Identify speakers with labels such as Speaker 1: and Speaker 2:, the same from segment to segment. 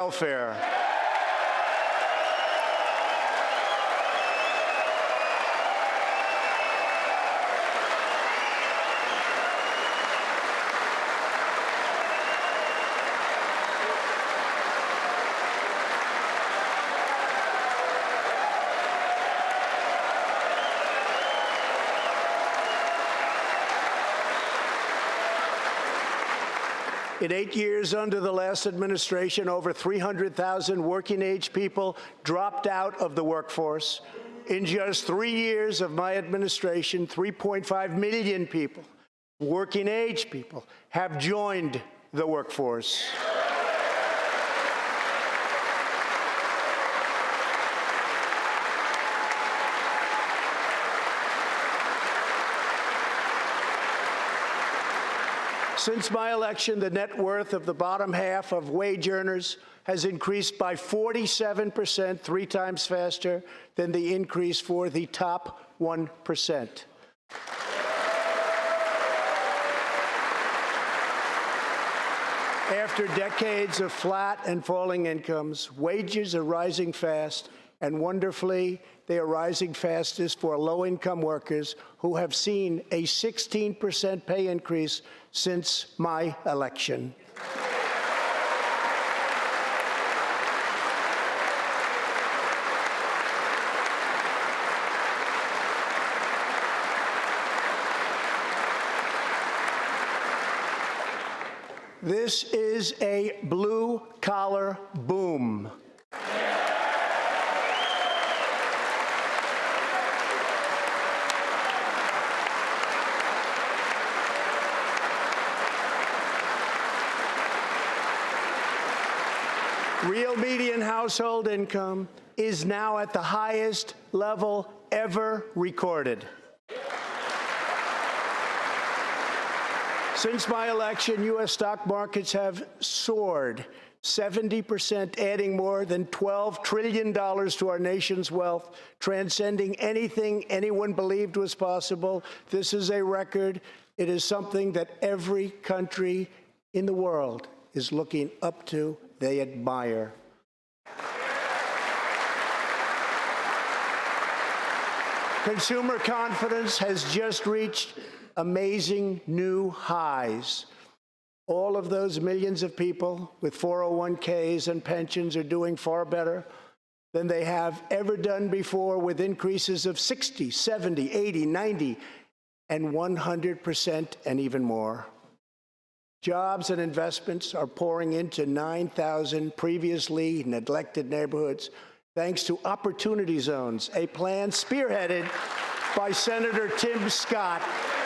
Speaker 1: welfare. In 8 years under the last administration, over 300,000 working-age people dropped out of the workforce. In just 3 years of my administration, 3.5 million people, working-age people, have joined the workforce. Since my election, the net worth of the bottom half of wage earners has increased by 47%, 3 times faster than the increase for the top 1%. After decades of flat and falling incomes, wages are rising fast, and wonderfully, they are rising fastest for low-income workers who have seen a 16% pay increase since my election. This is a blue-collar boom. Real median household income is now at the highest level ever recorded. Since my election, U.S. stock markets have soared 70%, adding more than $12 trillion to our nation's wealth, transcending anything anyone believed was possible. This is a record. It is something that every country in the world is looking up to. They admire. Consumer confidence has just reached amazing new highs. All of those millions of people with 401ks and pensions are doing far better than they have ever done before, with increases of 60, 70, 80, 90, and 100% and even more. Jobs and investments are pouring into 9,000 previously neglected neighborhoods, thanks to Opportunity Zones, a plan spearheaded by Senator Tim Scott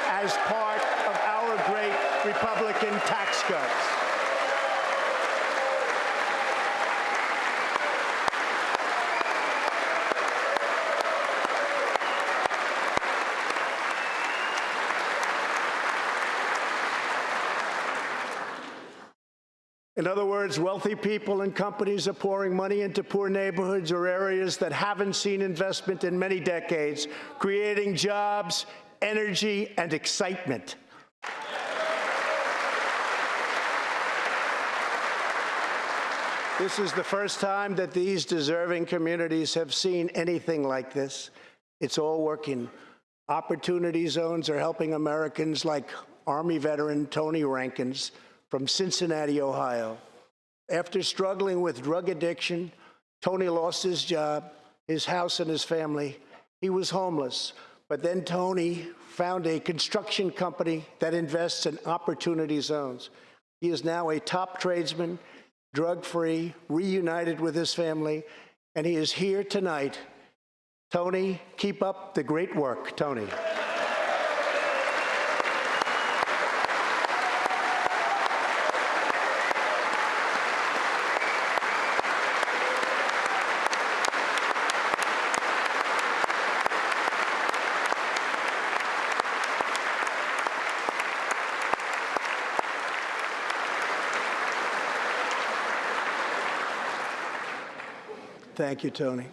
Speaker 1: as part of our great Republican tax cuts. In other words, wealthy people and companies are pouring money into poor neighborhoods or areas that haven't seen investment in many decades, creating jobs, energy, and excitement. This is the first time that these deserving communities have seen anything like this. It's all working. Opportunity Zones are helping Americans like Army veteran Tony Rankins from Cincinnati, Ohio. After struggling with drug addiction, Tony lost his job, his house, and his family. He was homeless. But then Tony found a construction company that invests in Opportunity Zones. He is now a top tradesman, drug-free, reunited with his family, and he is here tonight. Tony, keep up the great work, Tony. Thank you, Tony.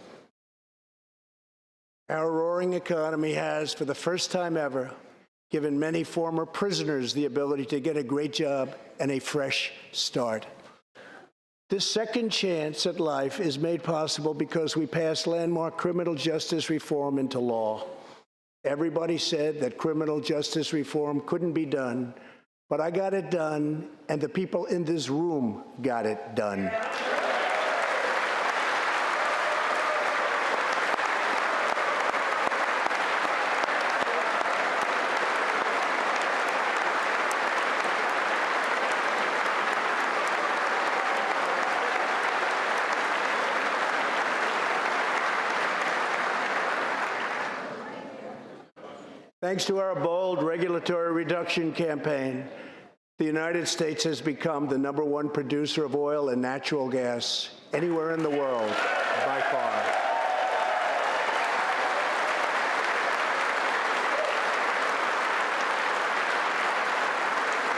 Speaker 1: Our roaring economy has, for the first time ever, given many former prisoners the ability to get a great job and a fresh start. This second chance at life is made possible because we passed landmark criminal justice reform into law. Everybody said that criminal justice reform couldn't be done, but I got it done, and the people in this room got it done. Thanks to our bold regulatory reduction campaign, the United States has become the #1 producer of oil and natural gas anywhere in the world, by far.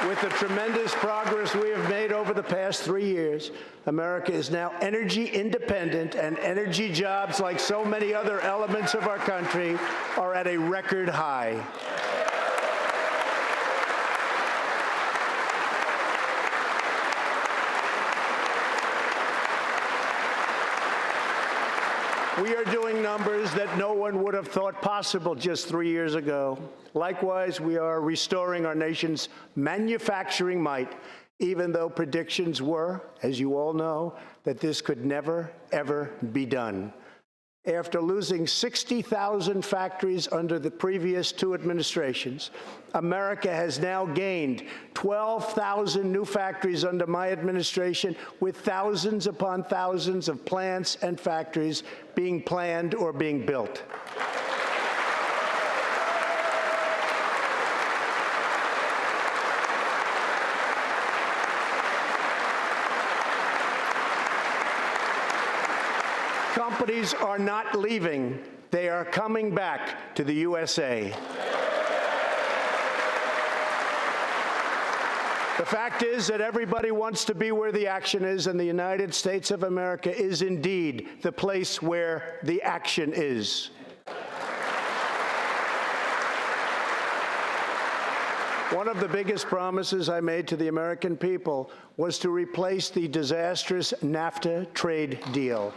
Speaker 1: With the tremendous progress we have made over the past 3 years, America is now energy independent, and energy jobs, like so many other elements of our country, are at a record high. We are doing numbers that no one would have thought possible just 3 years ago. Likewise, we are restoring our nation's manufacturing might, even though predictions were, as you all know, that this could never, ever be done. After losing 60,000 factories under the previous 2 administrations, America has now gained 12,000 new factories under my administration, with thousands upon thousands of plants and factories being planned or being built. Companies are not leaving. They are coming back to the USA. The fact is that everybody wants to be where the action is, and the United States of America is indeed the place where the action is. One of the biggest promises I made to the American people was to replace the disastrous NAFTA trade deal.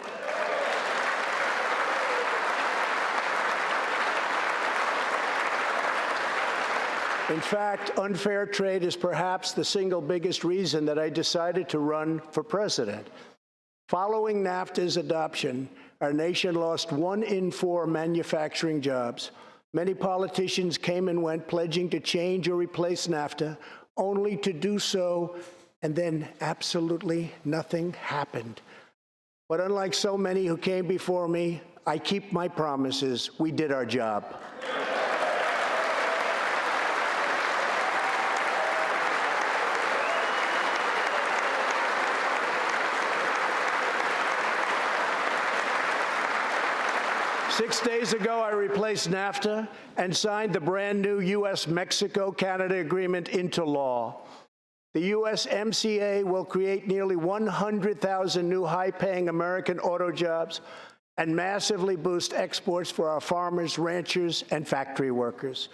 Speaker 1: In fact, unfair trade is perhaps the single biggest reason that I decided to run for president. Following NAFTA's adoption, our nation lost 1 in 4 manufacturing jobs. Many politicians came and went, pledging to change or replace NAFTA, only to do so, and then absolutely nothing happened. But unlike so many who came before me, I keep my promises. We did our job. 6 days ago, I replaced NAFTA and signed the brand new U.S.-Mexico-Canada agreement into law. The USMCA will create nearly 100,000 new high-paying American auto jobs and massively boost exports for our farmers, ranchers, and factory workers.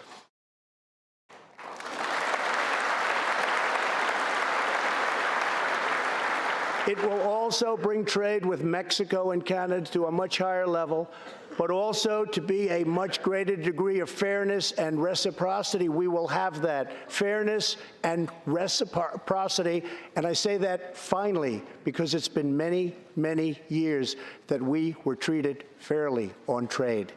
Speaker 1: It will also bring trade with Mexico and Canada to a much higher level, but also to be a much greater degree of fairness and reciprocity. We will have that fairness and reciprocity, and I say that finally because it's been many, many years that we were treated fairly on trade.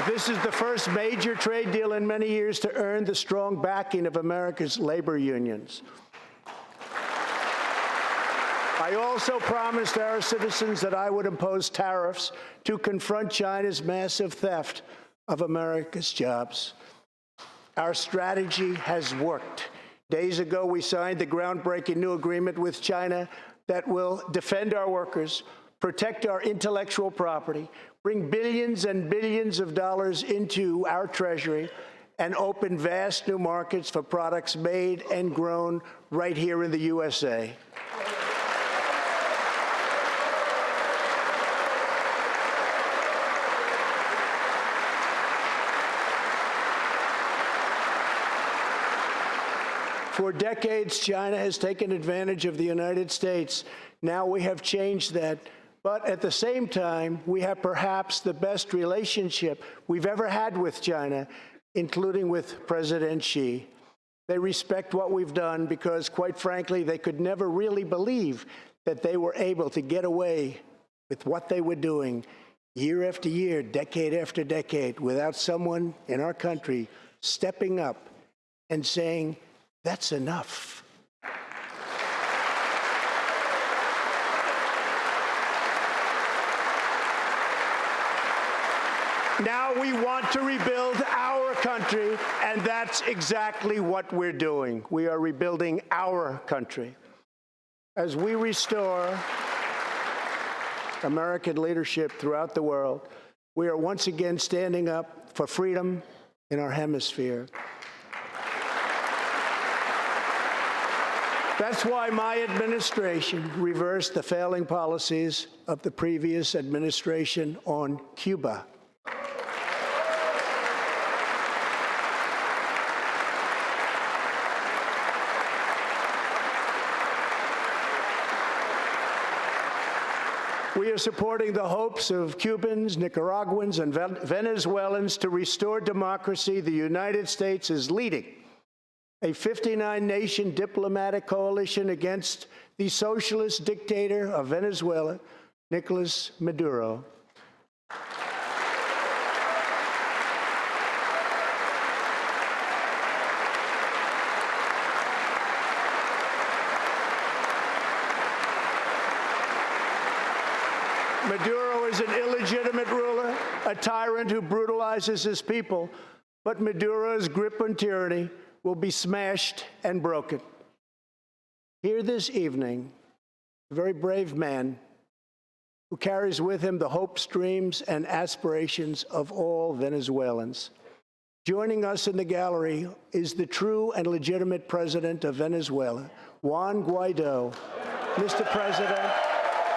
Speaker 1: This is the first major trade deal in many years to earn the strong backing of America's labor unions. I also promised our citizens that I would impose tariffs to confront China's massive theft of America's jobs. Our strategy has worked. Days ago, we signed the groundbreaking new agreement with China that will defend our workers, protect our intellectual property, bring billions and billions of dollars into our treasury, and open vast new markets for products made and grown right here in the USA. For decades, China has taken advantage of the United States. Now we have changed that. But at the same time, we have perhaps the best relationship we've ever had with China, including with President Xi. They respect what we've done because, quite frankly, they could never really believe that they were able to get away with what they were doing year after year, decade after decade, without someone in our country stepping up and saying, that's enough. Now we want to rebuild our country, and that's exactly what we're doing. We are rebuilding our country. As we restore American leadership throughout the world, we are once again standing up for freedom in our hemisphere. That's why my administration reversed the failing policies of the previous administration on Cuba. We are supporting the hopes of Cubans, Nicaraguans, and Venezuelans to restore democracy. The United States is leading a 59-nation diplomatic coalition against the socialist dictator of Venezuela, Nicolas Maduro. Maduro is an illegitimate ruler, a tyrant who brutalizes his people, but Maduro's grip on tyranny will be smashed and broken. Here this evening, a very brave man who carries with him the hopes, dreams, and aspirations of all Venezuelans. Joining us in the gallery is the true and legitimate president of Venezuela, Juan Guaido. Mr. President,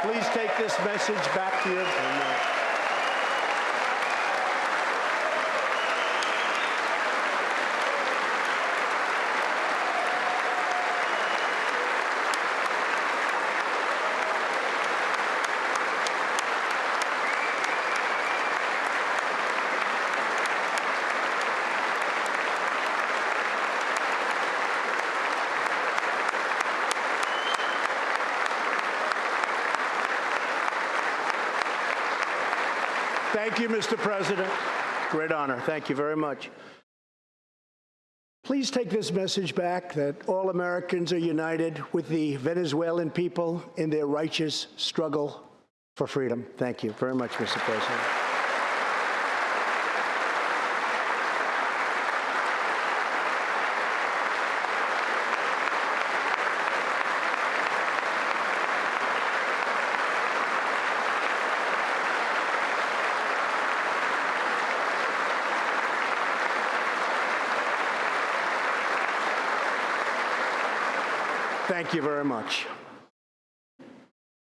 Speaker 1: please take this message back to your homeland. Thank you, Mr. President. Great honor. Thank you very much. Please take this message back that all Americans are united with the Venezuelan people in their righteous struggle for freedom. Thank you very much, Mr. President. Thank you very much.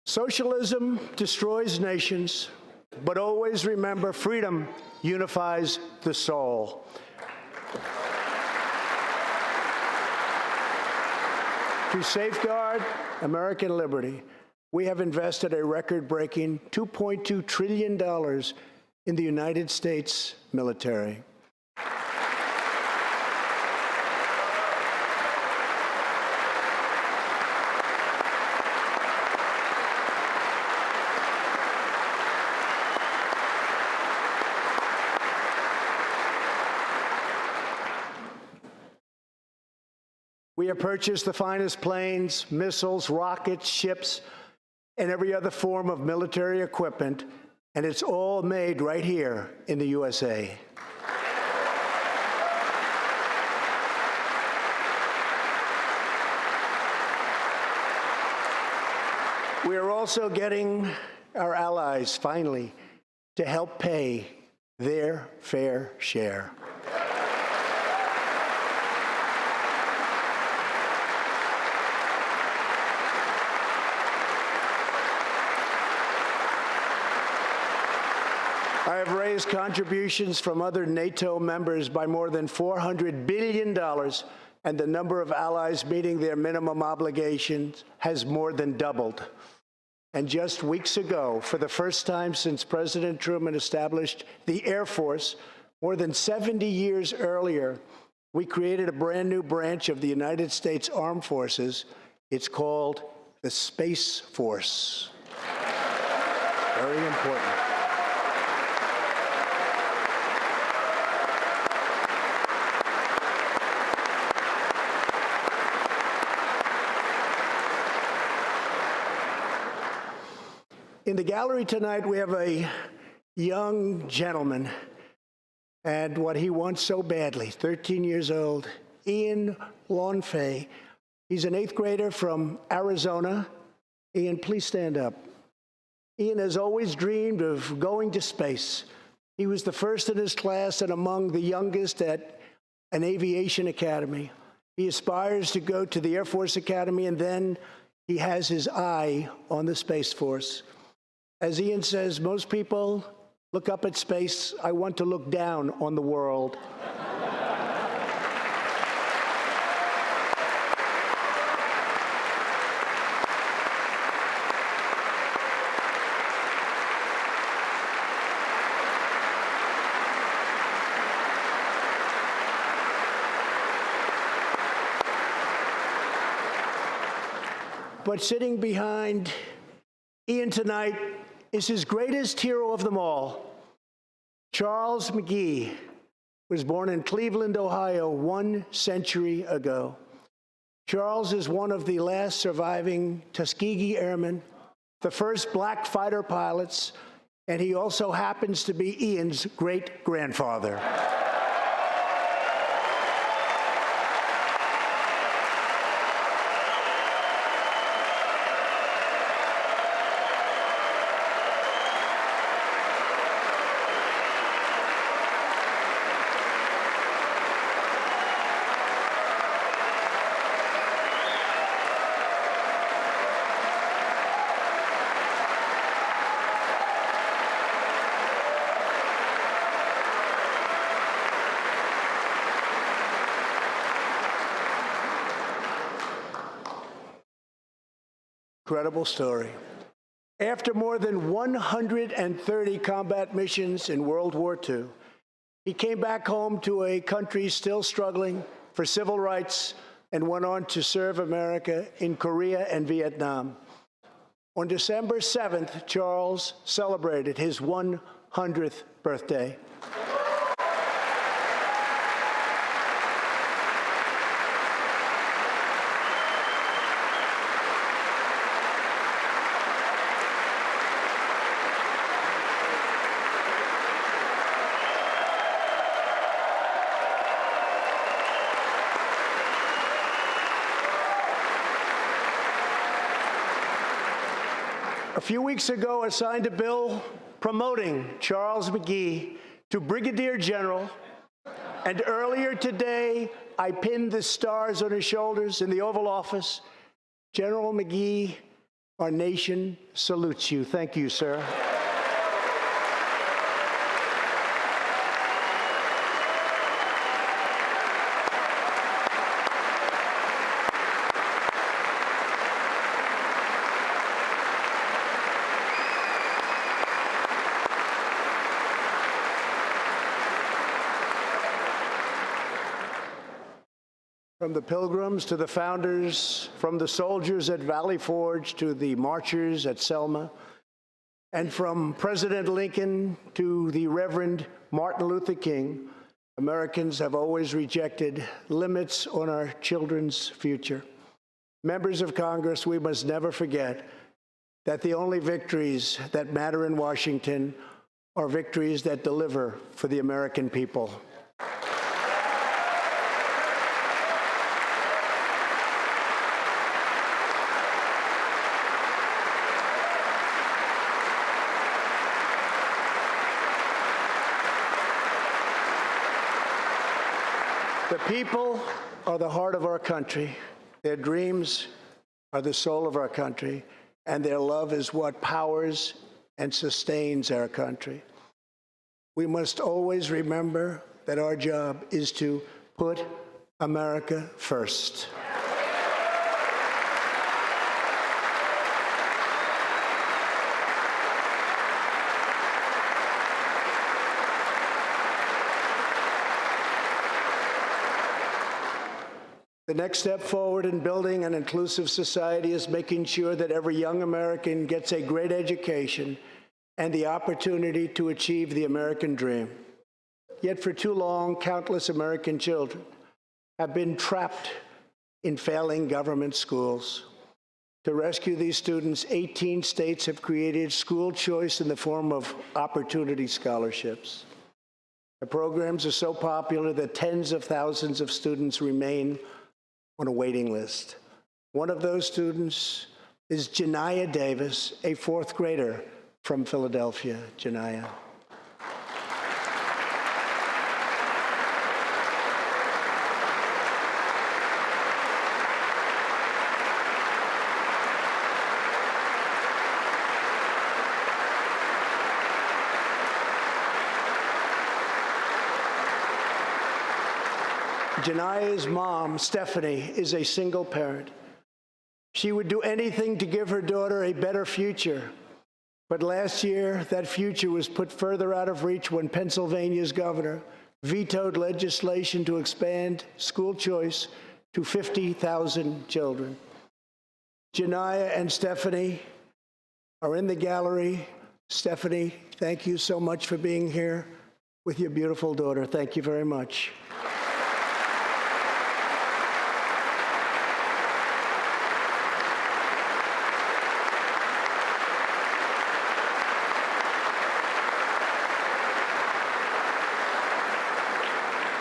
Speaker 1: Socialism destroys nations, but always remember, freedom unifies the soul. To safeguard American liberty, we have invested a record-breaking $2.2 trillion in the United States military. We have purchased the finest planes, missiles, rockets, ships, and every other form of military equipment, and it's all made right here in the USA. We are also getting our allies, finally, to help pay their fair share. I have raised contributions from other NATO members by more than $400 billion and the number of allies meeting their minimum obligations has more than doubled. And just weeks ago, for the first time since President Truman established the Air Force, more than 70 years earlier, we created a brand new branch of the United States Armed Forces. It's called the Space Force. Very important. In the gallery tonight, we have a young gentleman, and what he wants so badly, 13 years old, Ian Launfay. He's an 8th grader from Arizona. Ian, please stand up. Ian has always dreamed of going to space. He was the first in his class and among the youngest at an aviation academy. He aspires to go to the Air Force Academy, and then he has his eye on the Space Force. As Ian says, most people look up at space. I want to look down on the world. But sitting behind Ian tonight is his greatest hero of them all. Charles McGee was born in Cleveland, Ohio, 1 century ago. Charles is one of the last surviving Tuskegee Airmen, the first black fighter pilots, and he also happens to be Ian's great-grandfather. Incredible story. After more than 130 combat missions in World War II, he came back home to a country still struggling for civil rights and went on to serve America in Korea and Vietnam. On December 7th, Charles celebrated his 100th birthday. A few weeks ago, I signed a bill promoting Charles McGee to Brigadier General, and earlier today, I pinned the stars on his shoulders in the Oval Office. General McGee, our nation salutes you. Thank you, sir. From the Pilgrims to the founders, from the soldiers at Valley Forge to the marchers at Selma, and from President Lincoln to the Reverend Martin Luther King, Americans have always rejected limits on our children's future. Members of Congress, we must never forget that the only victories that matter in Washington are victories that deliver for the American people. The people are the heart of our country. Their dreams are the soul of our country, and their love is what powers and sustains our country. We must always remember that our job is to put America first. The next step forward in building an inclusive society is making sure that every young American gets a great education and the opportunity to achieve the American dream. Yet for too long, countless American children have been trapped in failing government schools. To rescue these students, 18 states have created school choice in the form of opportunity scholarships. The programs are so popular that tens of thousands of students remain on a waiting list. One of those students is Janiyah Davis, a fourth grader from Philadelphia. Janiyah. Janiyah's mom, Stephanie, is a single parent. She would do anything to give her daughter a better future. But last year, that future was put further out of reach when Pennsylvania's governor vetoed legislation to expand school choice to 50,000 children. Janiyah and Stephanie are in the gallery. Stephanie, thank you so much for being here with your beautiful daughter. Thank you very much.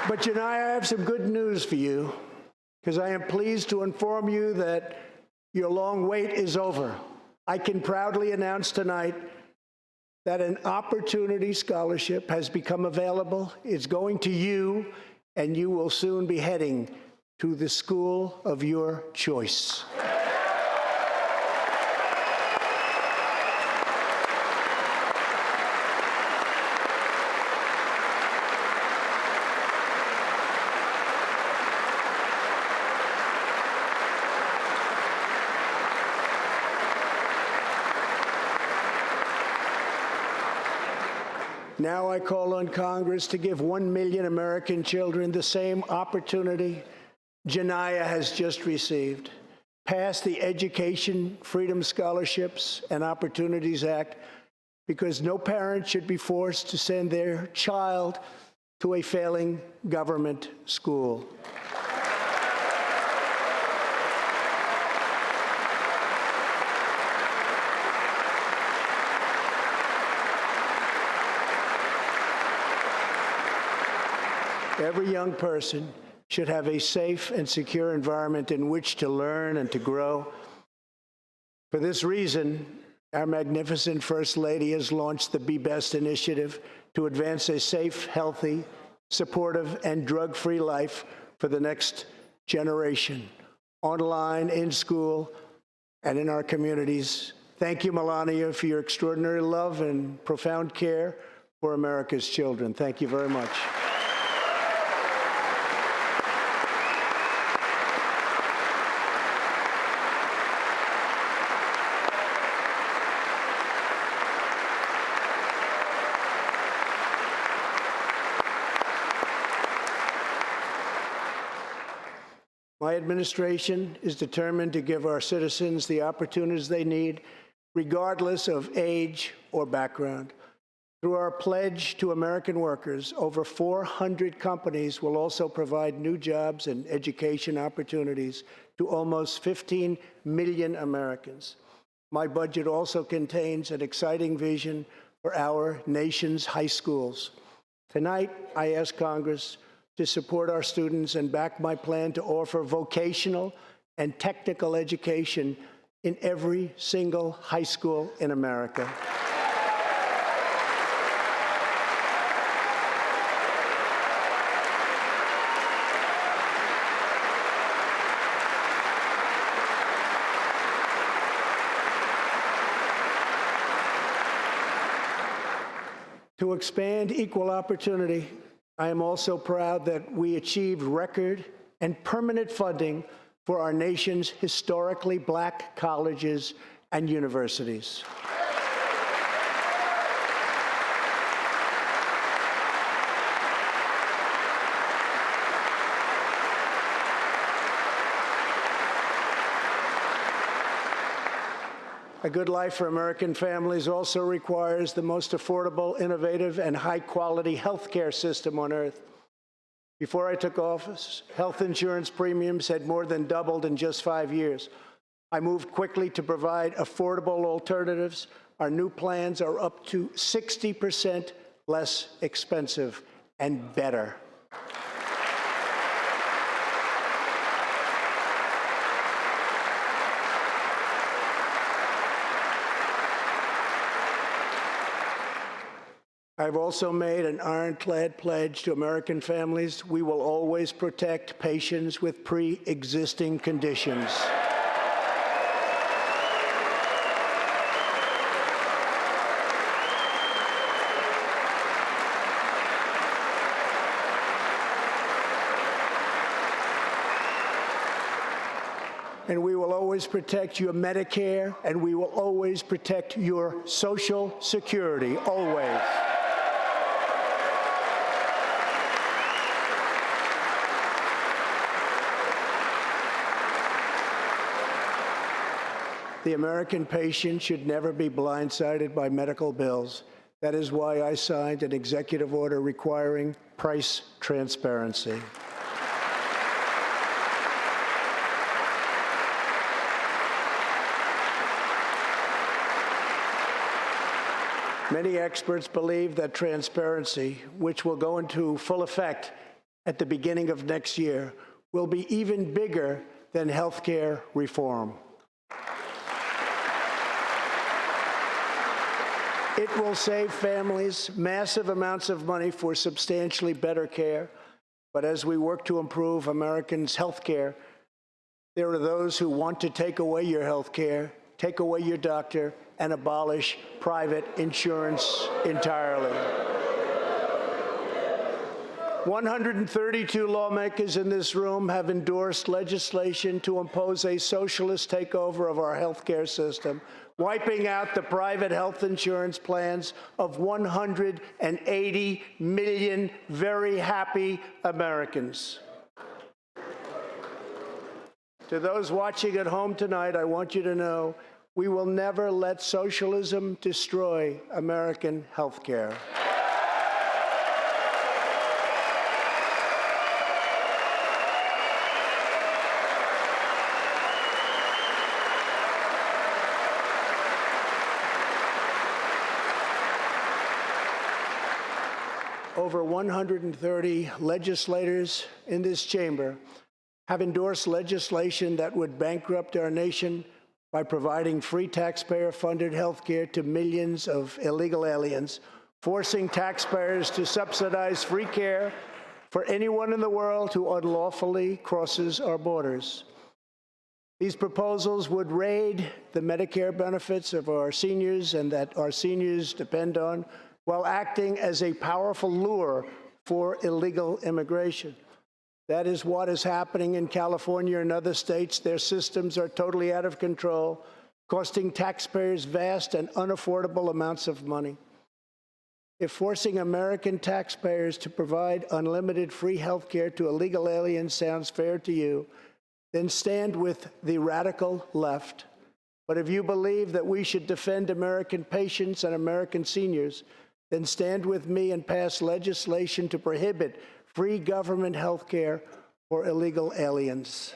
Speaker 1: But Janiyah, I have some good news for you, because I am pleased to inform you that your long wait is over. I can proudly announce tonight that an opportunity scholarship has become available. It's going to you, and you will soon be heading to the school of your choice. Now I call on Congress to give 1 million American children the same opportunity Janiyah has just received. Pass the Education Freedom Scholarships and Opportunities Act, because no parent should be forced to send their child to a failing government school. Every young person should have a safe and secure environment in which to learn and to grow. For this reason, our magnificent First Lady has launched the Be Best initiative to advance a safe, healthy, supportive, and drug-free life for the next generation, online, in school, and in our communities. Thank you, Melania, for your extraordinary love and profound care for America's children. Thank you very much. My administration is determined to give our citizens the opportunities they need, regardless of age or background. Through our pledge to American workers, over 400 companies will also provide new jobs and education opportunities to almost 15 million Americans. My budget also contains an exciting vision for our nation's high schools. Tonight, I ask Congress to support our students and back my plan to offer vocational and technical education in every single high school in America. To expand equal opportunity, I am also proud that we achieved record and permanent funding for our nation's historically black colleges and universities. A good life for American families also requires the most affordable, innovative, and high-quality health care system on earth. Before I took office, health insurance premiums had more than doubled in just 5 years. I moved quickly to provide affordable alternatives. Our new plans are up to 60% less expensive and better. I've also made an ironclad pledge to American families. We will always protect patients with pre-existing conditions. And we will always protect your Medicare, and we will always protect your Social Security, always. The American patient should never be blindsided by medical bills. That is why I signed an executive order requiring price transparency. Many experts believe that transparency, which will go into full effect at the beginning of next year, will be even bigger than health care reform. It will save families massive amounts of money for substantially better care. But as we work to improve Americans' health care, there are those who want to take away your health care, take away your doctor, and abolish private insurance entirely. 132 lawmakers in this room have endorsed legislation to impose a socialist takeover of our health care system, wiping out the private health insurance plans of 180 million very happy Americans. To those watching at home tonight, I want you to know we will never let socialism destroy American health care. Over 130 legislators in this chamber have endorsed legislation that would bankrupt our nation by providing free taxpayer-funded health care to millions of illegal aliens, forcing taxpayers to subsidize free care for anyone in the world who unlawfully crosses our borders. These proposals would raid the Medicare benefits of our seniors and that our seniors depend on, while acting as a powerful lure for illegal immigration. That is what is happening in California and other states. Their systems are totally out of control, costing taxpayers vast and unaffordable amounts of money. If forcing American taxpayers to provide unlimited free health care to illegal aliens sounds fair to you, then stand with the radical left. But if you believe that we should defend American patients and American seniors, then stand with me and pass legislation to prohibit free government health care for illegal aliens.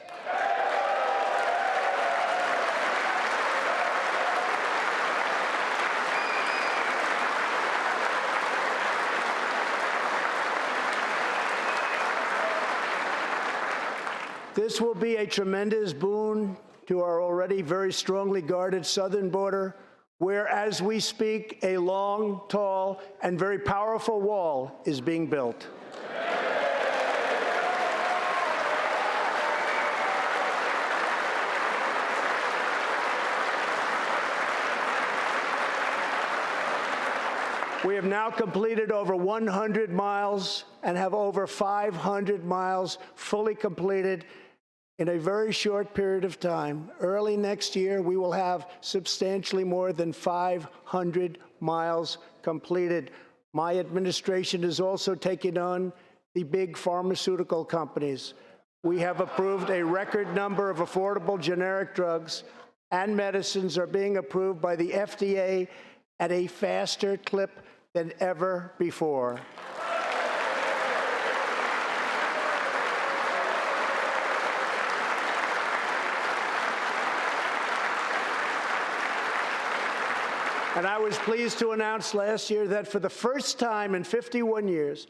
Speaker 1: This will be a tremendous boon to our already very strongly guarded southern border, where, as we speak, a long, tall, and very powerful wall is being built. We have now completed over 100 miles and have over 500 miles fully completed in a very short period of time. Early next year, we will have substantially more than 500 miles completed. My administration is also taking on the big pharmaceutical companies. We have approved a record number of affordable generic drugs, and medicines are being approved by the FDA at a faster clip than ever before. And I was pleased to announce last year that for the first time in 51 years,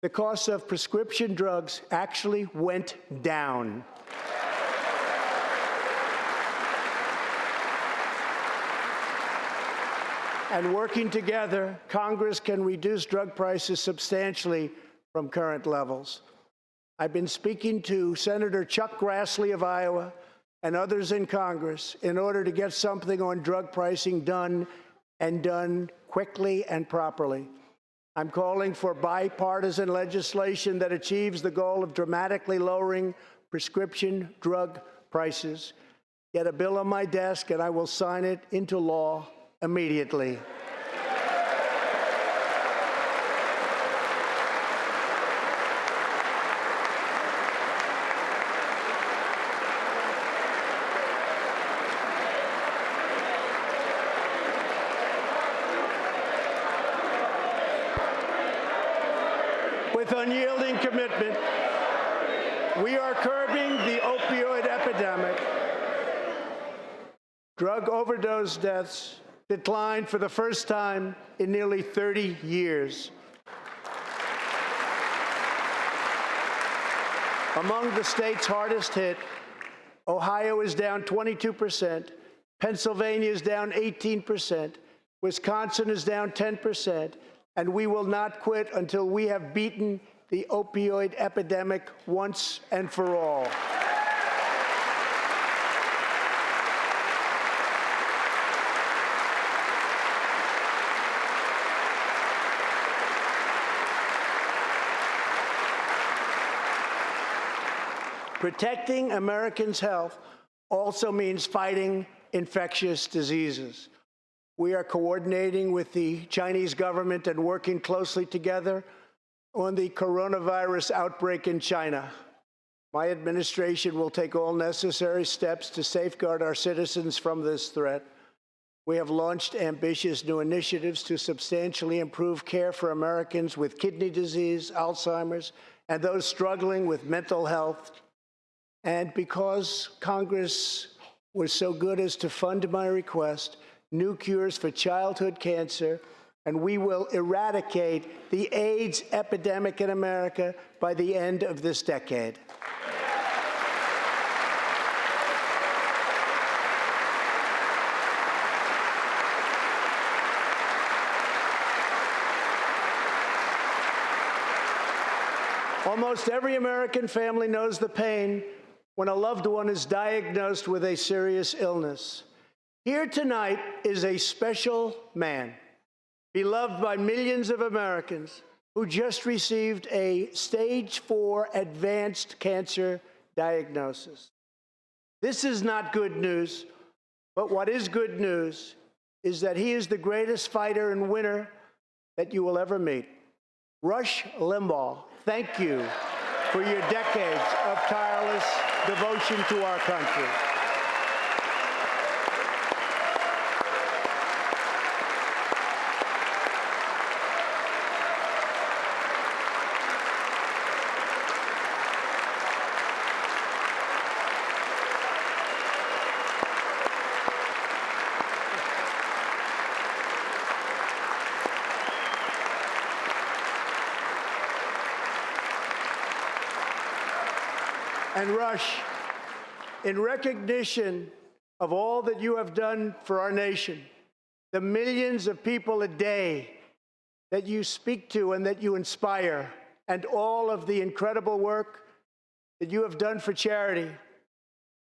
Speaker 1: the cost of prescription drugs actually went down. And working together, Congress can reduce drug prices substantially from current levels. I've been speaking to Senator Chuck Grassley of Iowa and others in Congress in order to get something on drug pricing done, and done quickly and properly. I'm calling for bipartisan legislation that achieves the goal of dramatically lowering prescription drug prices. Get a bill on my desk and I will sign it into law immediately. With unyielding commitment, we are curbing the opioid epidemic. Drug overdose deaths declined for the first time in nearly 30 years. Among the states hardest hit, Ohio is down 22%, Pennsylvania is down 18%, Wisconsin is down 10%, and we will not quit until we have beaten the opioid epidemic once and for all. Protecting Americans' health also means fighting infectious diseases. We are coordinating with the Chinese government and working closely together on the coronavirus outbreak in China. My administration will take all necessary steps to safeguard our citizens from this threat. We have launched ambitious new initiatives to substantially improve care for Americans with kidney disease, Alzheimer's, and those struggling with mental health. And because Congress was so good as to fund my request, new cures for childhood cancer, and we will eradicate the AIDS epidemic in America by the end of this decade. Almost every American family knows the pain when a loved one is diagnosed with a serious illness. Here tonight is a special man, beloved by millions of Americans, who just received a stage 4 advanced cancer diagnosis. This is not good news, but what is good news is that he is the greatest fighter and winner that you will ever meet. Rush Limbaugh, thank you for your decades of tireless devotion to our country. And Rush, in recognition of all that you have done for our nation, the millions of people a day that you speak to and that you inspire, and all of the incredible work that you have done for charity,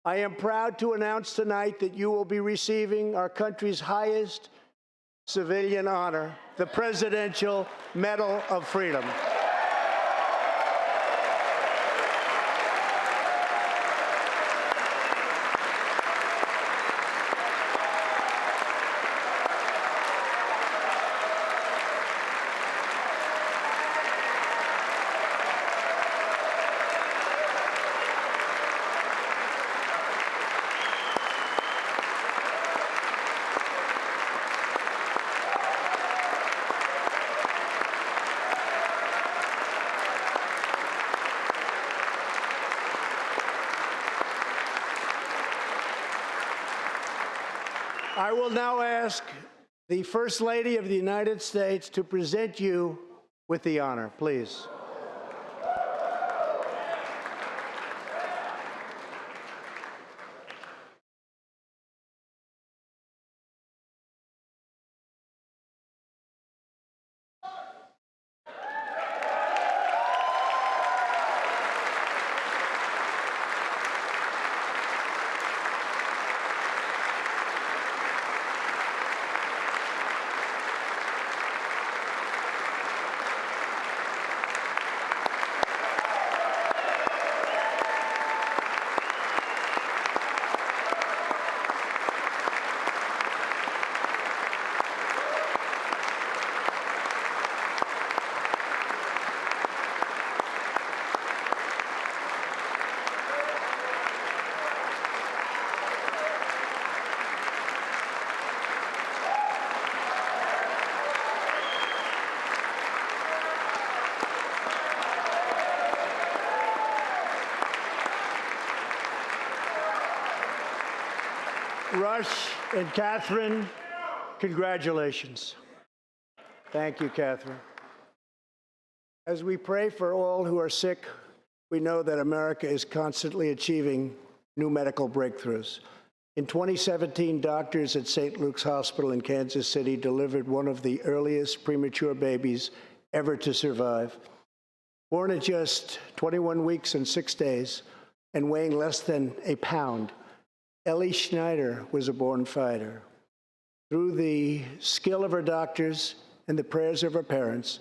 Speaker 1: I am proud to announce tonight that you will be receiving our country's highest civilian honor, the Presidential Medal of Freedom. I will now ask the First Lady of the United States to present you with the honor, please. Rush and Catherine, congratulations. Thank you, Catherine. As we pray for all who are sick, we know that America is constantly achieving new medical breakthroughs. In 2017, doctors at St. Luke's Hospital in Kansas City delivered one of the earliest premature babies ever to survive. Born at just 21 weeks and 6 days and weighing less than a pound, Ellie Schneider was a born fighter. Through the skill of her doctors and the prayers of her parents,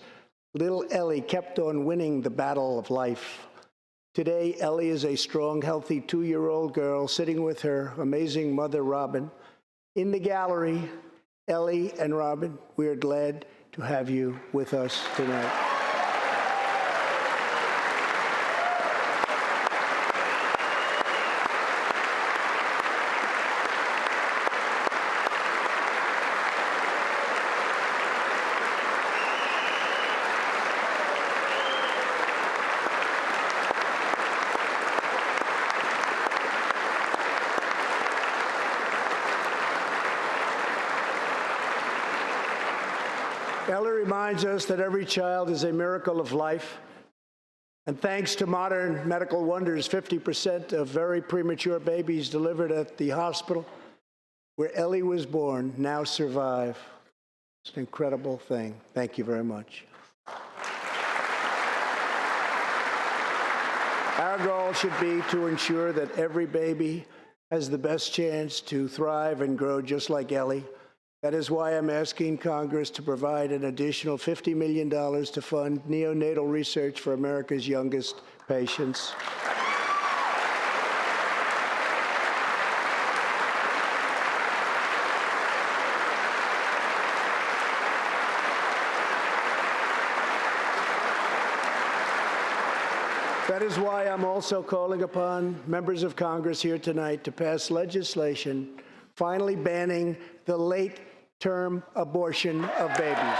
Speaker 1: little Ellie kept on winning the battle of life. Today, Ellie is a strong, healthy 2-year-old girl sitting with her amazing mother, Robin. In the gallery, Ellie and Robin, we are glad to have you with us tonight. Ellie reminds us that every child is a miracle of life. And thanks to modern medical wonders, 50% of very premature babies delivered at the hospital where Ellie was born now survive. It's an incredible thing. Thank you very much. Our goal should be to ensure that every baby has the best chance to thrive and grow just like Ellie. That is why I'm asking Congress to provide an additional $50 million to fund neonatal research for America's youngest patients. That is why I'm also calling upon members of Congress here tonight to pass legislation finally banning the late-term abortion of babies.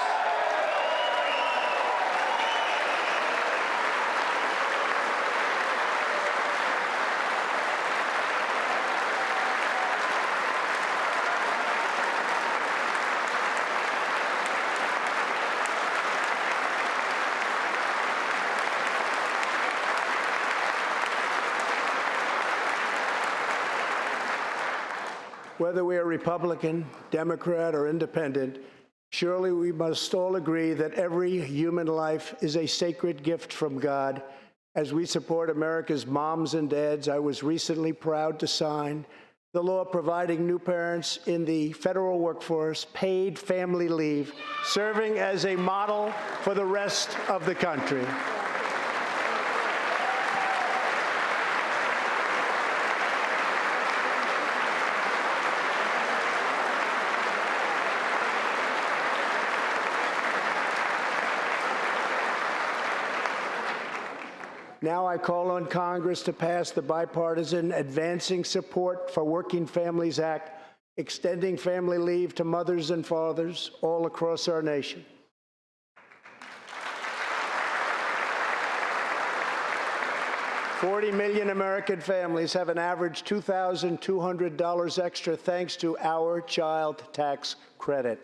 Speaker 1: Whether we are Republican, Democrat, or Independent, surely we must all agree that every human life is a sacred gift from God. As we support America's moms and dads, I was recently proud to sign the law providing new parents in the federal workforce paid family leave, serving as a model for the rest of the country. Now I call on Congress to pass the bipartisan Advancing Support for Working Families Act, extending family leave to mothers and fathers all across our nation. $40 million American families have an average $2,200 extra thanks to our child tax credit.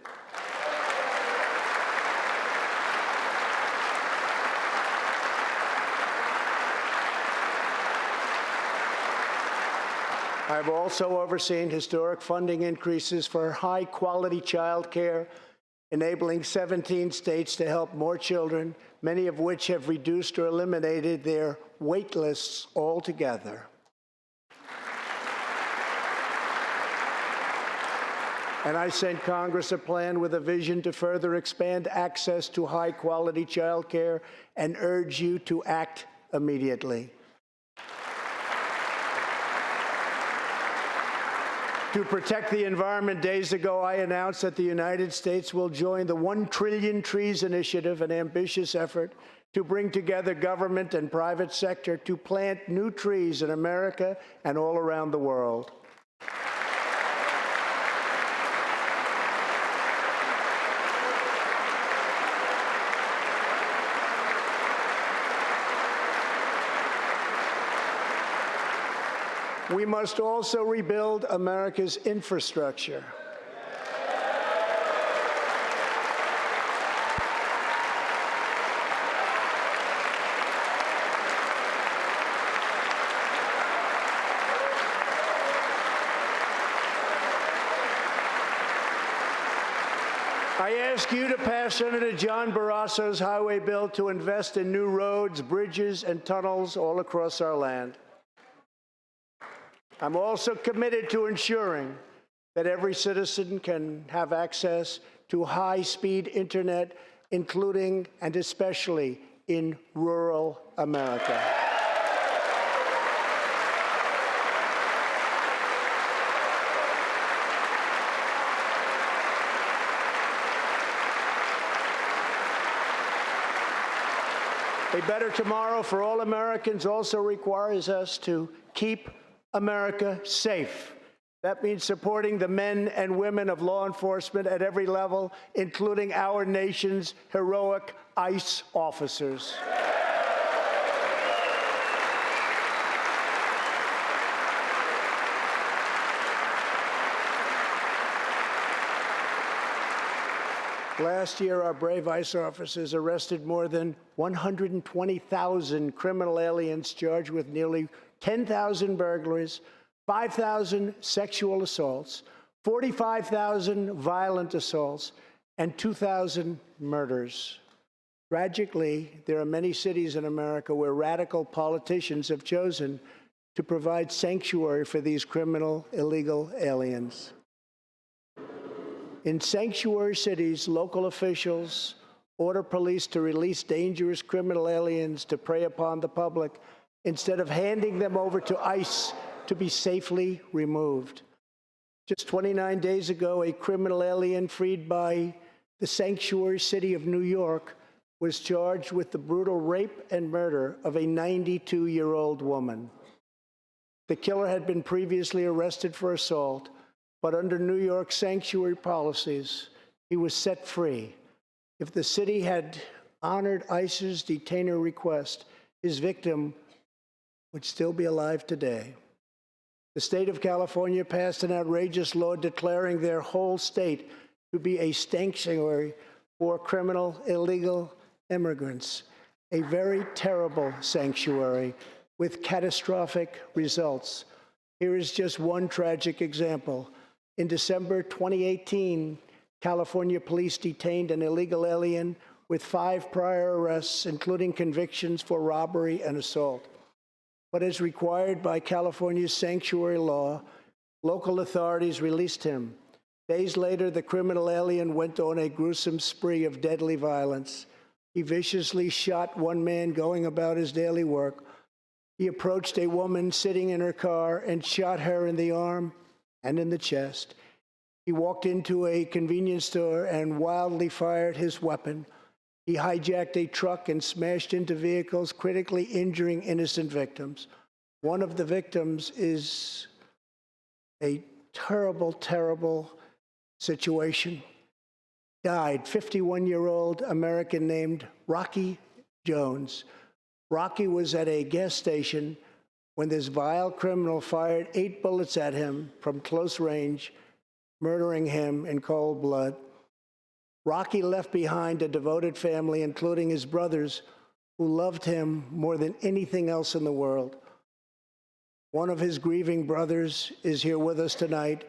Speaker 1: I've also overseen historic funding increases for high-quality child care, enabling 17 states to help more children, many of which have reduced or eliminated their wait lists altogether. And I sent Congress a plan with a vision to further expand access to high-quality child care and urge you to act immediately. To protect the environment, days ago, I announced that the United States will join the 1 Trillion Trees Initiative, an ambitious effort to bring together government and private sector to plant new trees in America and all around the world. We must also rebuild America's infrastructure. I ask you to pass Senator John Barrasso's highway bill to invest in new roads, bridges, and tunnels all across our land. I'm also committed to ensuring that every citizen can have access to high-speed internet, including and especially in rural America. A better tomorrow for all Americans also requires us to keep America safe. That means supporting the men and women of law enforcement at every level, including our nation's heroic ICE officers. Last year, our brave ICE officers arrested more than 120,000 criminal aliens charged with nearly 10,000 burglaries, 5,000 sexual assaults, 45,000 violent assaults, and 2,000 murders. Tragically, there are many cities in America where radical politicians have chosen to provide sanctuary for these criminal, illegal aliens. In sanctuary cities, local officials order police to release dangerous criminal aliens to prey upon the public instead of handing them over to ICE to be safely removed. Just 29 days ago, a criminal alien freed by the sanctuary city of New York was charged with the brutal rape and murder of a 92-year-old woman. The killer had been previously arrested for assault, but under New York sanctuary policies, he was set free. If the city had honored ICE's detainer request, his victim would still be alive today. The state of California passed an outrageous law declaring their whole state to be a sanctuary for criminal, illegal immigrants, a very terrible sanctuary with catastrophic results. Here is just one tragic example. In December 2018, California police detained an illegal alien with 5 prior arrests, including convictions for robbery and assault. But as required by California's sanctuary law, Local authorities released him. Days later, the criminal alien went on a gruesome spree of deadly violence. He viciously shot one man going about his daily work. He approached a woman sitting in her car and shot her in the arm and in the chest. He walked into a convenience store and wildly fired his weapon. He hijacked a truck and smashed into vehicles, critically injuring innocent victims. One of the victims is a terrible, terrible situation. Died, 51-year-old American named Rocky Jones. Rocky was at a gas station when this vile criminal fired 8 bullets at him from close range, murdering him in cold blood. Rocky left behind a devoted family, including his brothers, who loved him more than anything else in the world. One of his grieving brothers is here with us tonight.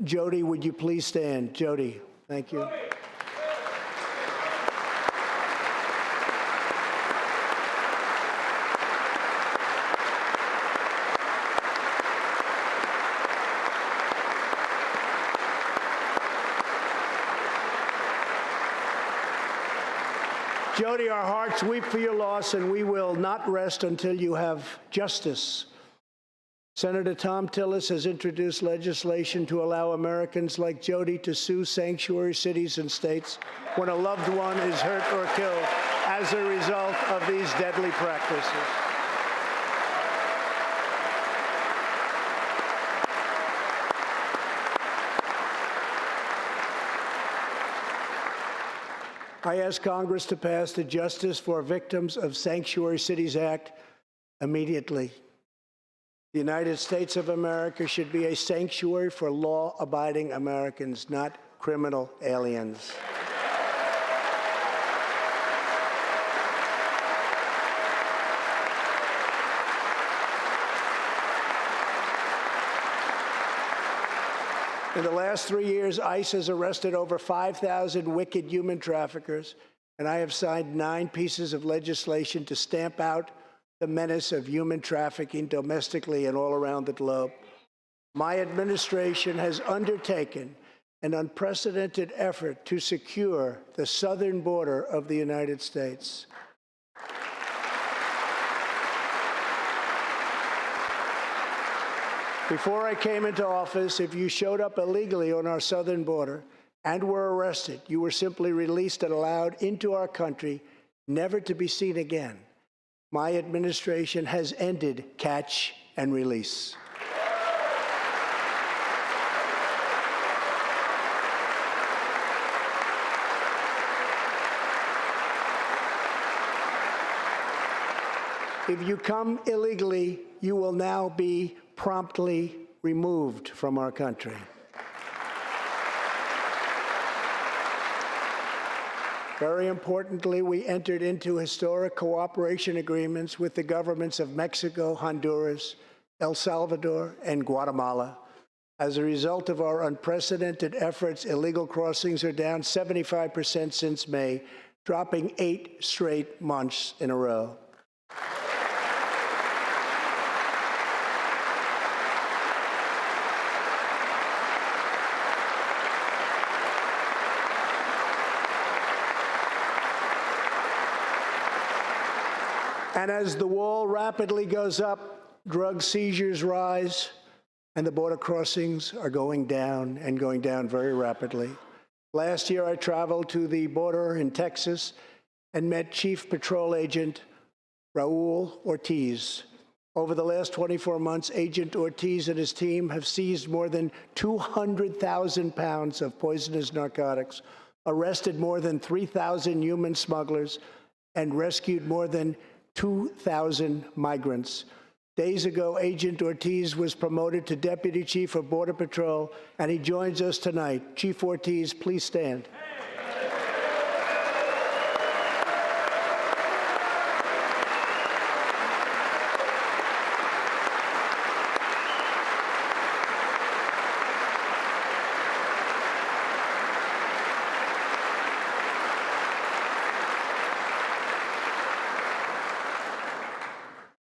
Speaker 1: Jody, would you please stand? Jody, thank you. Jody, our hearts weep for your loss, and we will not rest until you have justice. Senator Thom Tillis has introduced legislation to allow Americans like Jody to sue sanctuary cities and states when a loved one is hurt or killed as a result of these deadly practices. I ask Congress to pass the Justice for Victims of Sanctuary Cities Act immediately. The United States of America should be a sanctuary for law-abiding Americans, not criminal aliens. In the last 3 years, ICE has arrested over 5,000 wicked human traffickers, and I have signed 9 pieces of legislation to stamp out the menace of human trafficking domestically and all around the globe. My administration has undertaken an unprecedented effort to secure the southern border of the United States. Before I came into office, if you showed up illegally on our southern border and were arrested, you were simply released and allowed into our country, never to be seen again. My administration has ended catch and release. If you come illegally, you will now be promptly removed from our country. Very importantly, we entered into historic cooperation agreements with the governments of Mexico, Honduras, El Salvador, and Guatemala. As a result of our unprecedented efforts, illegal crossings are down 75% since May, dropping 8 straight months in a row. And as the wall rapidly goes up, drug seizures rise, and the border crossings are going down and going down very rapidly. Last year, I traveled to the border in Texas and met Chief Patrol Agent Raul Ortiz. Over the last 24 months, Agent Ortiz and his team have seized more than 200,000 pounds of poisonous narcotics, arrested more than 3,000 human smugglers, and rescued more than 2,000 migrants. Days ago, Agent Ortiz was promoted to Deputy Chief of Border Patrol, and he joins us tonight. Chief Ortiz, please stand.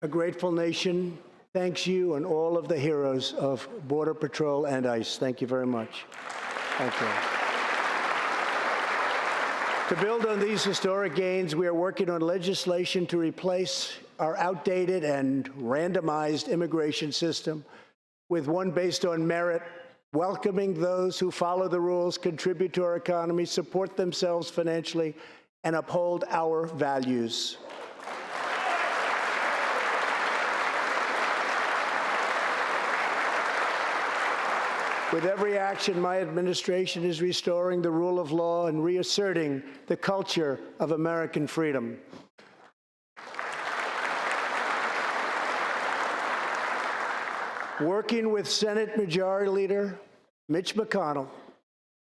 Speaker 1: A grateful nation thanks you and all of the heroes of Border Patrol and ICE. Thank you very much. Thank you. To build on these historic gains, we are working on legislation to replace our outdated and randomized immigration system with one based on merit, welcoming those who follow the rules, contribute to our economy, support themselves financially, and uphold our values. With every action, my administration is restoring the rule of law and reasserting the culture of American freedom. Working with Senate Majority Leader Mitch McConnell,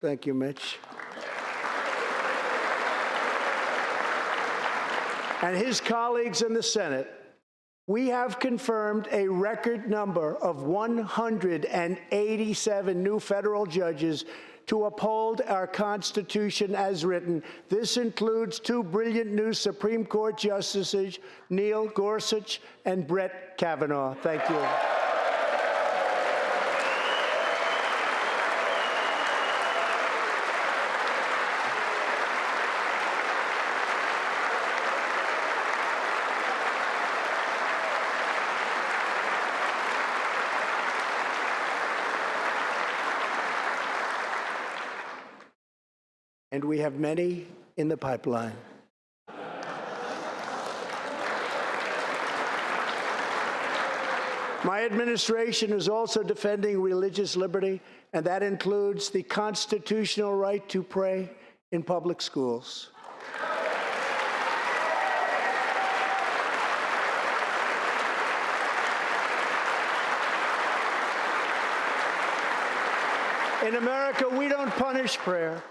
Speaker 1: thank you, Mitch, and his colleagues in the Senate, we have confirmed a record number of 187 new federal judges to uphold our Constitution as written. This includes two brilliant new Supreme Court justices, Neil Gorsuch and Brett Kavanaugh. Thank you. And we have many in the pipeline. My administration is also defending religious liberty, and that includes the constitutional right to pray in public schools. In America, we don't punish prayer.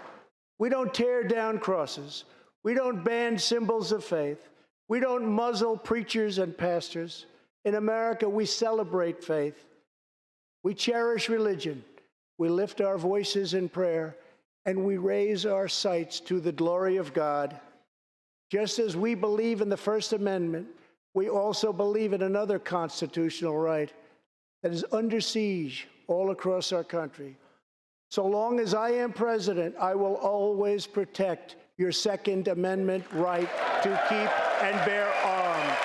Speaker 1: We don't tear down crosses. We don't ban symbols of faith. We don't muzzle preachers and pastors. In America, we celebrate faith. We cherish religion. We lift our voices in prayer, and we raise our sights to the glory of God. Just as we believe in the First Amendment, we also believe in another constitutional right that is under siege all across our country. So long as I am president, I will always protect your Second Amendment right to keep and bear arms.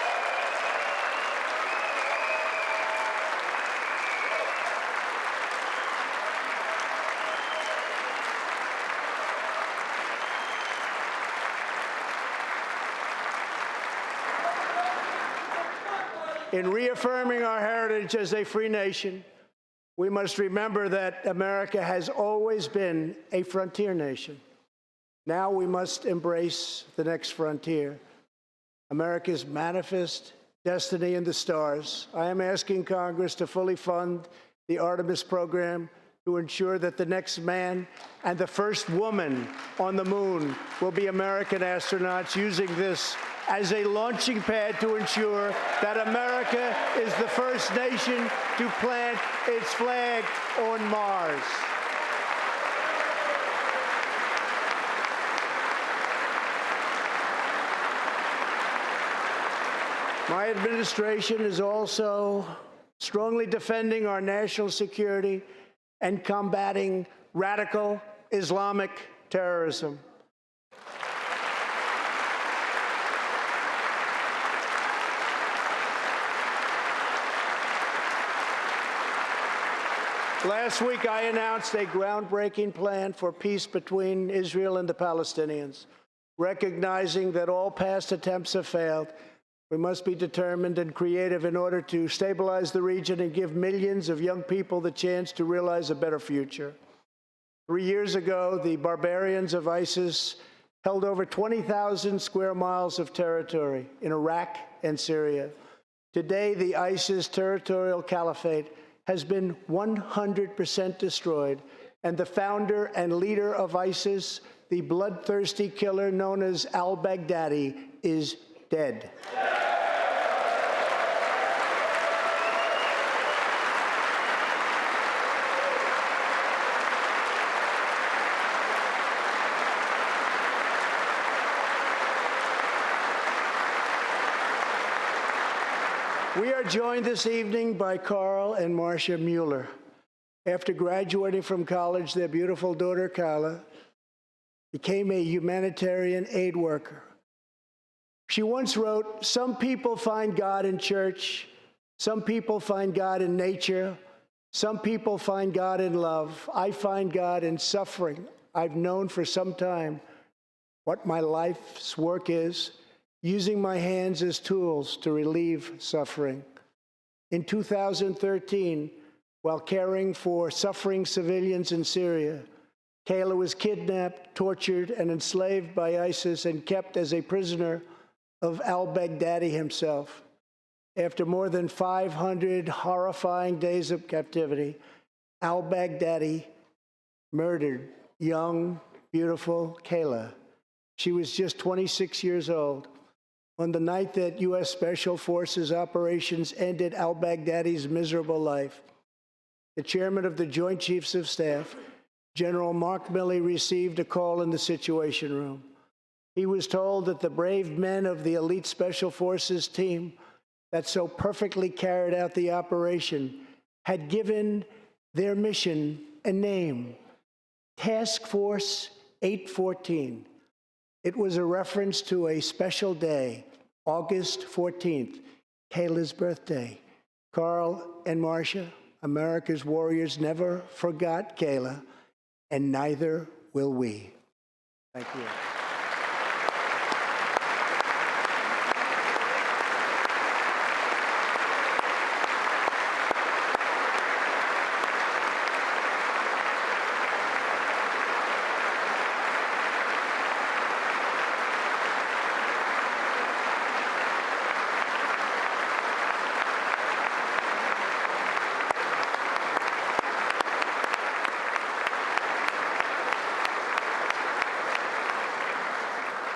Speaker 1: In reaffirming our heritage as a free nation, we must remember that America has always been a frontier nation. Now we must embrace the next frontier, America's manifest destiny in the stars. I am asking Congress to fully fund the Artemis program to ensure that the next man and the first woman on the moon will be American astronauts, using this as a launching pad to ensure that America is the first nation to plant its flag on Mars. My administration is also strongly defending our national security and combating radical Islamic terrorism. Last week, I announced a groundbreaking plan for peace between Israel and the Palestinians. Recognizing that all past attempts have failed, we must be determined and creative in order to stabilize the region and give millions of young people the chance to realize a better future. 3 years ago, the barbarians of ISIS held over 20,000 square miles of territory in Iraq and Syria. Today, the ISIS territorial caliphate has been 100% destroyed, and the founder and leader of ISIS, the bloodthirsty killer known as al-Baghdadi, is dead. We are joined this evening by Carl and Marcia Mueller. After graduating from college, their beautiful daughter, Carla, became a humanitarian aid worker. She once wrote, "Some people find God in church, some people find God in nature, some people find God in love. I find God in suffering. I've known for some time what my life's work is, using my hands as tools to relieve suffering." In 2013, while caring for suffering civilians in Syria, Kayla was kidnapped, tortured, and enslaved by ISIS and kept as a prisoner of al-Baghdadi himself. After more than 500 horrifying days of captivity, al-Baghdadi murdered young, beautiful Kayla. She was just 26 years old. On the night that U.S. Special Forces operations ended al-Baghdadi's miserable life, the chairman of the Joint Chiefs of Staff, General Mark Milley, received a call in the Situation Room. He was told that the brave men of the elite Special Forces team that so perfectly carried out the operation had given their mission a name, Task Force 814. It was a reference to a special day, August 14th, Kayla's birthday. Carl and Marcia, America's warriors, never forgot Kayla, and neither will we. Thank you.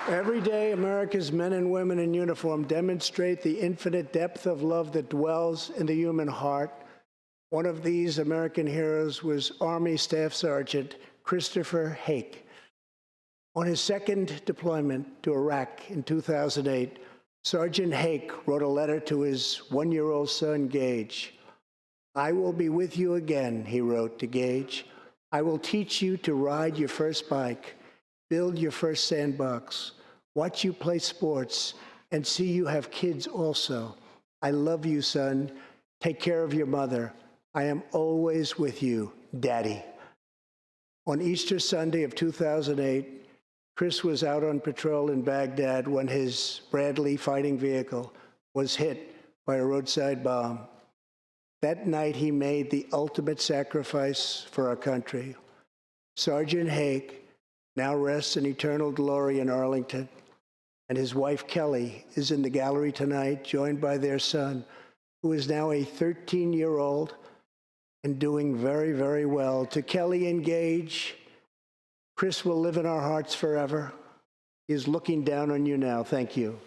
Speaker 1: Every day, America's men and women in uniform demonstrate the infinite depth of love that dwells in the human heart. One of these American heroes was Army Staff Sergeant Christopher Hake. On his second deployment to Iraq in 2008, Sergeant Hake wrote a letter to his one-year-old son, Gage. "I will be with you again," he wrote to Gage. "I will teach you to ride your first bike, build your first sandbox, watch you play sports, and see you have kids also. I love you, son. Take care of your mother. I am always with you, Daddy." On Easter Sunday of 2008, Chris was out on patrol in Baghdad when his Bradley fighting vehicle was hit by a roadside bomb. That night, he made the ultimate sacrifice for our country. Sergeant Hake now rests in eternal glory in Arlington, and his wife, Kelly, is in the gallery tonight, joined by their son, who is now a 13-year-old and doing very, very well. To Kelly and Gage, Chris will live in our hearts forever. He is looking down on you now. Thank you.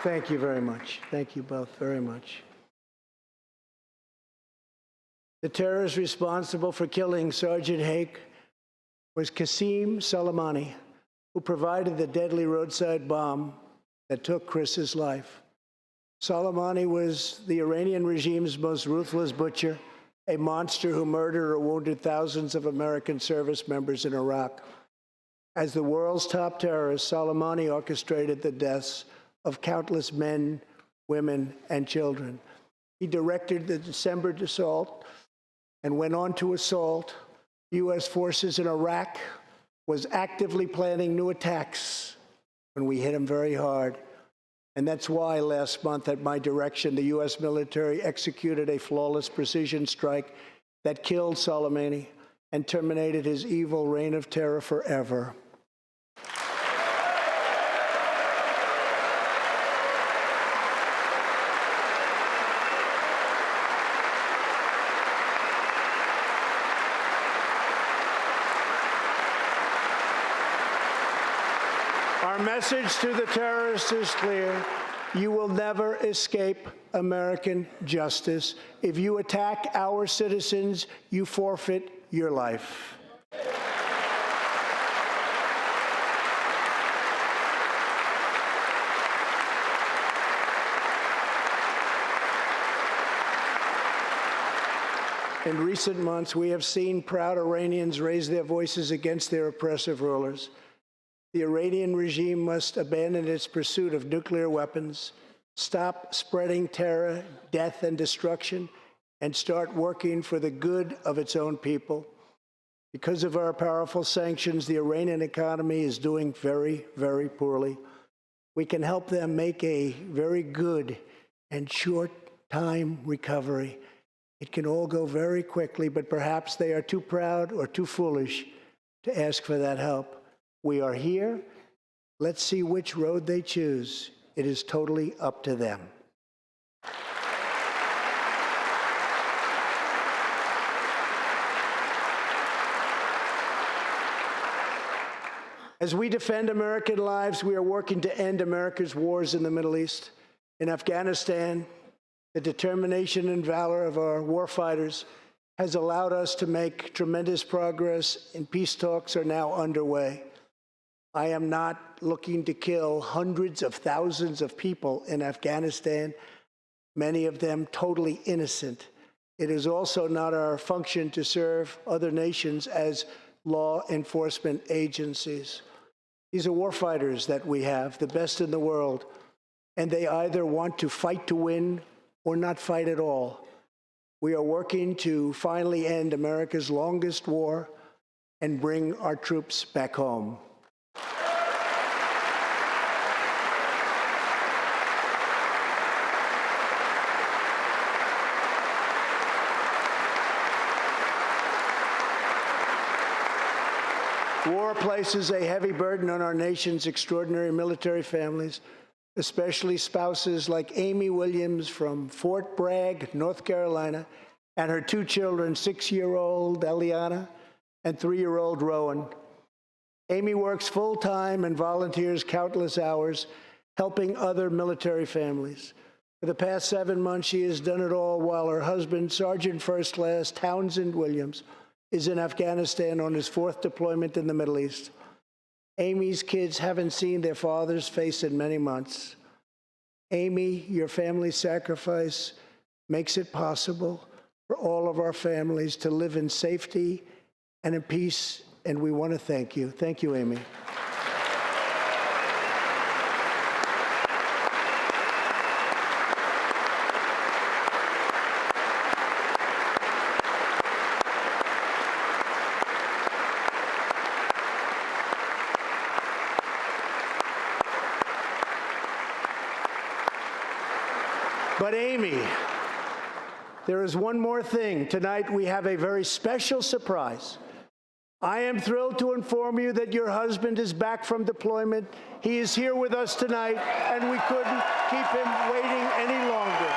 Speaker 1: Thank you very much. Thank you both very much. The terrorist responsible for killing Sergeant Hake was Qasem Soleimani, who provided the deadly roadside bomb that took Chris's life. Soleimani was the Iranian regime's most ruthless butcher, a monster who murdered or wounded thousands of American service members in Iraq. As the world's top terrorist, Soleimani orchestrated the deaths of countless men, women, and children. He directed the December assault and went on to assault U.S. forces in Iraq, was actively planning new attacks when we hit him very hard. And that's why last month, at my direction, the U.S. military executed a flawless precision strike that killed Soleimani and terminated his evil reign of terror forever. Our message to the terrorists is clear. You will never escape American justice. If you attack our citizens, you forfeit your life. In recent months, we have seen proud Iranians raise their voices against their oppressive rulers. The Iranian regime must abandon its pursuit of nuclear weapons, stop spreading terror, death, and destruction, and start working for the good of its own people. Because of our powerful sanctions, the Iranian economy is doing very, very poorly. We can help them make a very good and short-time recovery. It can all go very quickly, but perhaps they are too proud or too foolish to ask for that help. We are here. Let's see which road they choose. It is totally up to them. As we defend American lives, we are working to end America's wars in the Middle East. In Afghanistan, the determination and valor of our warfighters has allowed us to make tremendous progress, and peace talks are now underway. I am not looking to kill hundreds of thousands of people in Afghanistan, many of them totally innocent. It is also not our function to serve other nations as law enforcement agencies. These are warfighters that we have, the best in the world, and they either want to fight to win or not fight at all. We are working to finally end America's longest war and bring our troops back home. War places a heavy burden on our nation's extraordinary military families, especially spouses like Amy Williams from Fort Bragg, North Carolina, and her two children, 6-year-old Eliana and 3-year-old Rowan. Amy works full-time and volunteers countless hours helping other military families. For the past 7 months, she has done it all while her husband, Sergeant First Class Townsend Williams, is in Afghanistan on his 4th deployment in the Middle East. Amy's kids haven't seen their father's face in many months. Amy, your family's sacrifice makes it possible for all of our families to live in safety and in peace, and we want to thank you. Thank you, Amy. But Amy, there is one more thing. Tonight we have a very special surprise. I am thrilled to inform you that your husband is back from deployment. He is here with us tonight, and we couldn't keep him waiting any longer.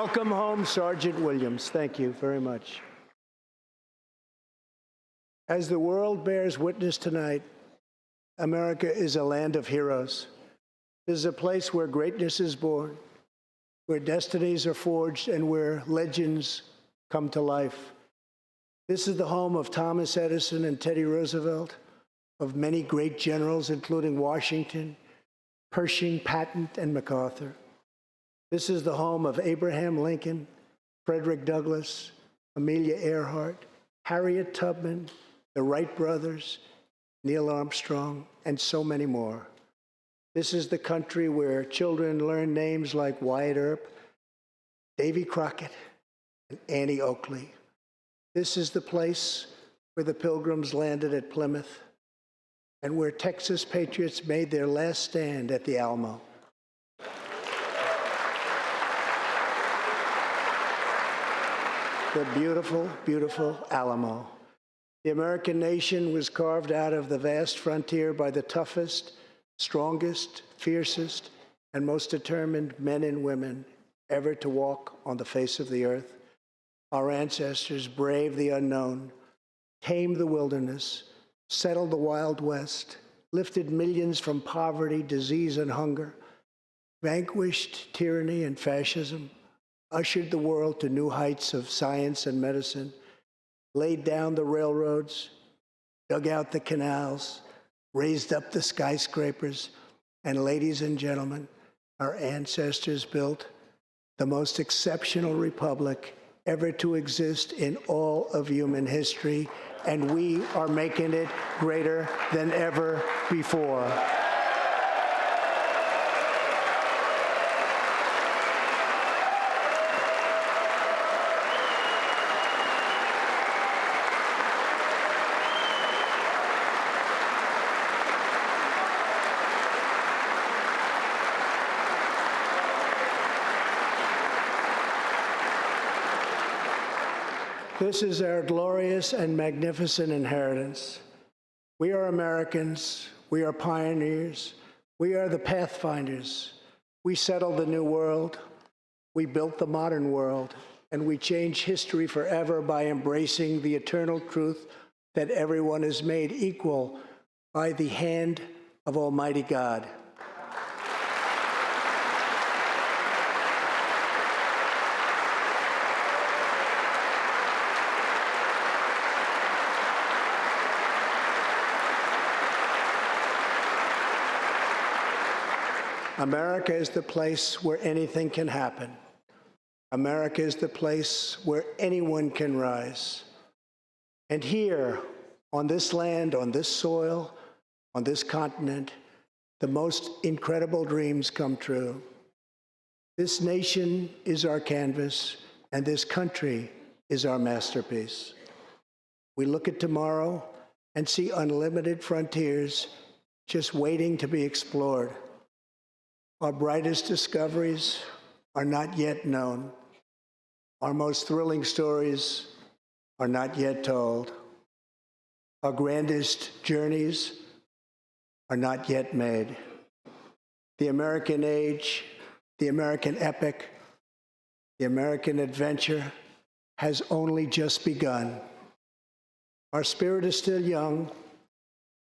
Speaker 1: Welcome home, Sergeant Williams. Thank you very much. As the world bears witness tonight, America is a land of heroes. This is a place where greatness is born, where destinies are forged, and where legends come to life. This is the home of Thomas Edison and Teddy Roosevelt, of many great generals, including Washington, Pershing, Patton, and MacArthur. This is the home of Abraham Lincoln, Frederick Douglass, Amelia Earhart, Harriet Tubman, the Wright brothers, Neil Armstrong, and so many more. This is the country where children learn names like Wyatt Earp, Davy Crockett, and Annie Oakley. This is the place where the Pilgrims landed at Plymouth and where Texas patriots made their last stand at the Alamo. The beautiful, beautiful Alamo. The American nation was carved out of the vast frontier by the toughest, strongest, fiercest, and most determined men and women ever to walk on the face of the earth. Our ancestors braved the unknown, tamed the wilderness, settled the Wild West, lifted millions from poverty, disease, and hunger, vanquished tyranny and fascism, ushered the world to new heights of science and medicine, laid down the railroads, dug out the canals, raised up the skyscrapers, and ladies and gentlemen, our ancestors built the most exceptional republic ever to exist in all of human history, and we are making it greater than ever before. This is our glorious and magnificent inheritance. We are Americans. We are pioneers. We are the pathfinders. We settled the new world. We built the modern world. And we changed history forever by embracing the eternal truth that everyone is made equal by the hand of Almighty God. America is the place where anything can happen. America is the place where anyone can rise. And here, on this land, on this soil, on this continent, the most incredible dreams come true. This nation is our canvas, and this country is our masterpiece. We look at tomorrow and see unlimited frontiers just waiting to be explored. Our brightest discoveries are not yet known. Our most thrilling stories are not yet told. Our grandest journeys are not yet made. The American age, the American epic, the American adventure has only just begun. Our spirit is still young.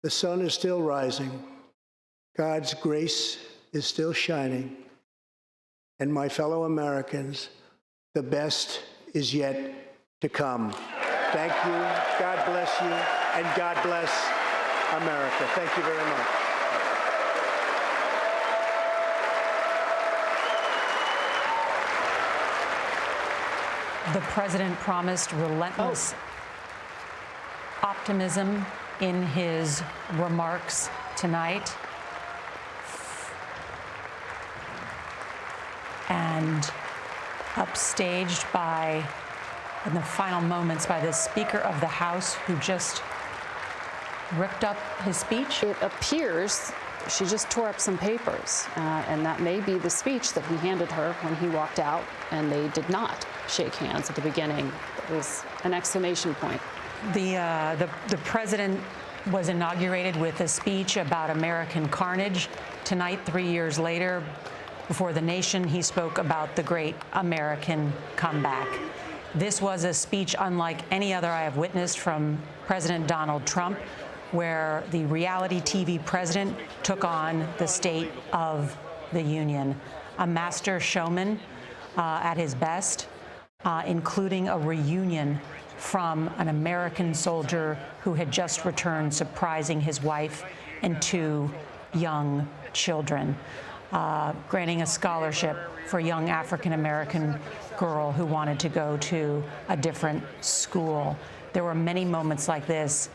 Speaker 1: The sun is still rising. God's grace is still shining. And my fellow Americans, the best is yet to come. Thank you, God bless you, and God bless America. Thank you very much.
Speaker 2: The president promised relentless optimism in his remarks tonight. And upstaged in the final moments, by the Speaker of the House, who just ripped up his speech.
Speaker 3: It appears she just tore up some papers, and that may be the speech that he handed her when he walked out, and they did not shake hands at the beginning. It was an exclamation point.
Speaker 2: The president was inaugurated with a speech about American carnage. Tonight, 3 years later, Before the nation, he spoke about the great American comeback. This was a speech unlike any other I have witnessed from President Donald Trump, where the reality TV president took on the State of the Union. A master showman at his best, including a reunion from an American soldier who had just returned, surprising his wife and 2 young children, granting a scholarship for a young African-American girl who wanted to go to a different school. There were many moments like this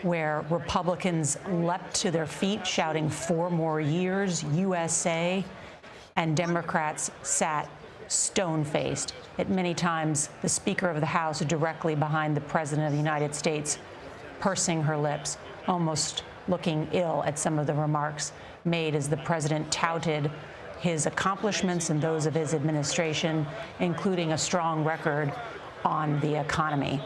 Speaker 2: where Republicans leapt to their feet, shouting 4 more years, USA, and Democrats sat stone-faced. At many times, the Speaker of the House directly behind the President of the United States, pursing her lips, almost looking ill at some of the remarks made as the President touted his accomplishments and those of his administration, including a strong record on the economy.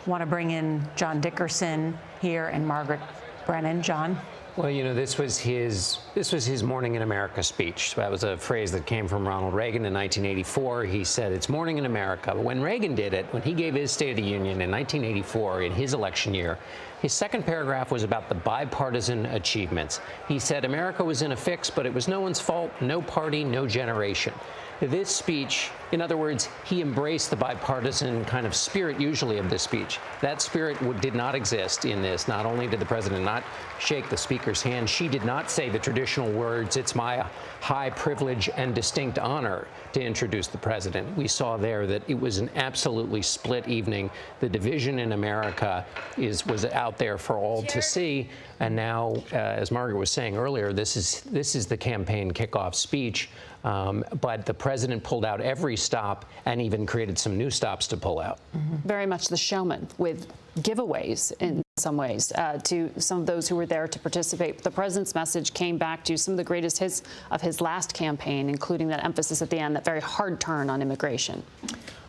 Speaker 2: Want to bring in John Dickerson here and Margaret Brennan. John?
Speaker 4: Well, you know, this was his Morning in America speech. That was a phrase that came from Ronald Reagan in 1984. He said, "It's morning in America." But when Reagan did it, when he gave his State of the Union in 1984, in his election year, his second paragraph was about the bipartisan achievements. He said America was in a fix, but it was no one's fault, no party, no generation. This speech, in other words, he embraced the bipartisan kind of spirit usually of this speech. That spirit did not exist in this. Not only did the president not shake the speaker's hand, she did not say the traditional words, "It's my high privilege and distinct honor to introduce the president." We saw there that it was an absolutely split evening. The division in America was out there for all to see. And now, as Margaret was saying earlier, this is the campaign kickoff speech. But the president pulled out every stop and even created some new stops to pull out.
Speaker 3: Very much the showman, with giveaways in some ways to some of those who were there to participate. The president's message came back to some of the greatest hits of his last campaign, including that emphasis at the end, that very hard turn on immigration.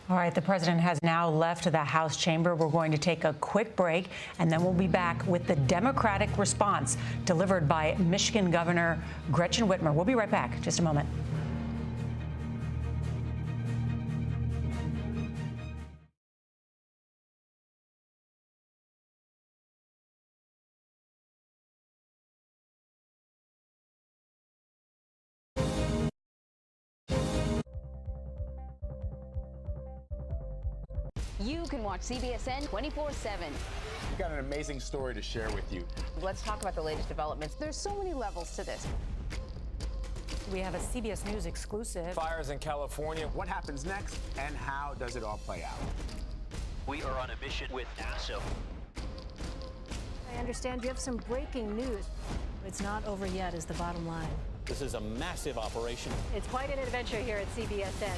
Speaker 2: All right, the president has now left the House chamber. We're going to take a quick break, and then we'll be back with the Democratic response delivered by Michigan Governor Gretchen Whitmer. We'll be right back. Just a moment.
Speaker 5: You can watch CBSN 24/7.
Speaker 6: We've got an amazing story to share with you.
Speaker 5: Let's talk about the latest developments. There's so many levels to this.
Speaker 2: We have a CBS News exclusive.
Speaker 6: Fires in California. What happens next and how does it all play out?
Speaker 7: We are on a mission with NASA.
Speaker 8: I understand you have some breaking news. It's not over yet, is the bottom line.
Speaker 7: This is a massive operation.
Speaker 8: It's quite an adventure here at CBSN.